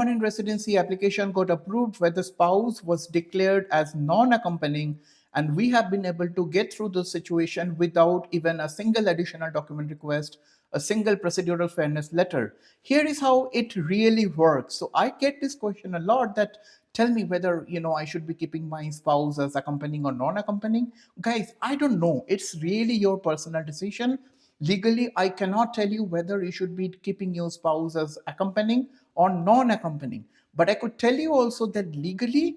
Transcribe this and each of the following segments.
permanent residency application got approved where the spouse was declared as non-accompanying, and we have been able to get through the situation without even a single additional document request, a single procedural fairness letter. Here is how it really works. So I get this question a lot, that tell me whether I should be keeping my spouse as accompanying or non-accompanying. Guys, I don't know. It's really your personal decision. Legally, I cannot tell you whether you should be keeping your spouse as accompanying or non-accompanying. But I could tell you also that legally,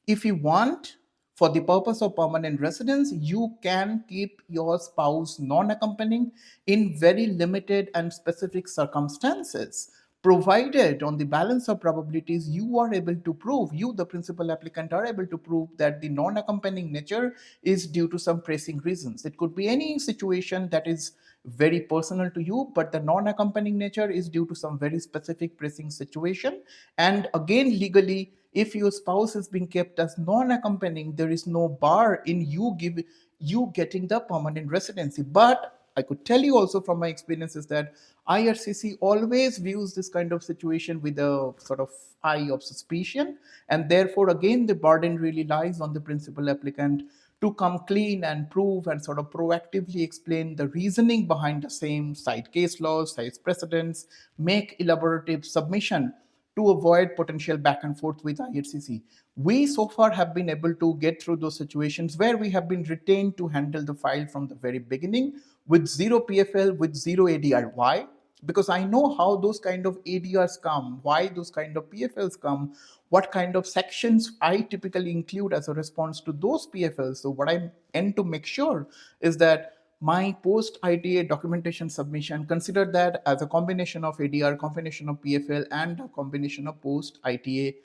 if you want, for the purpose of permanent residence, you can keep your spouse non-accompanying in very limited and specific circumstances, provided on the balance of probabilities you are able to prove, you the principal applicant are able to prove that the non-accompanying nature is due to some pressing reasons. It could be any situation that is very personal to you, but the non-accompanying nature is due to some very specific pressing situation. And again, legally, if your spouse is being kept as non-accompanying, there is no bar in you getting the permanent residency. But I could tell you also from my experiences that IRCC always views this kind of situation with a sort of eye of suspicion, and therefore again the burden really lies on the principal applicant to come clean and prove and sort of proactively explain the reasoning behind the same, cite case laws, cite precedents, make elaborative submission to avoid potential back and forth with IRCC. We so far have been able to get through those situations where we have been retained to handle the file from the very beginning with zero PFL, with zero ADR. Why? Because I know how those kind of ADRs come, why those kind of PFLs come, what kind of sections I typically include as a response to those PFLs. So what I tend to make sure is that my post ITA documentation submission, consider that as a combination of ADR, combination of PFL, and a combination of post ITA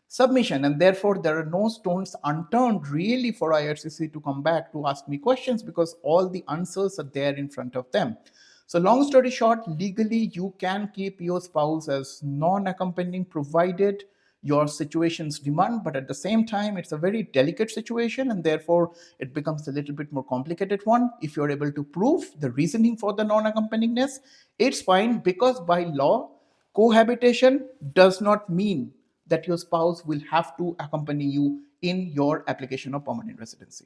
submission. And therefore, there are no stones unturned really for IRCC to come back to ask me questions, because all the answers are there in front of them. So long story short, legally, you can keep your spouse as non-accompanying provided your situations demand, but at the same time, it's a very delicate situation, and therefore it becomes a little bit more complicated one. If you're able to prove the reasoning for the non-accompanyingness, it's fine, because by law, cohabitation does not mean that your spouse will have to accompany you in your application of permanent residency.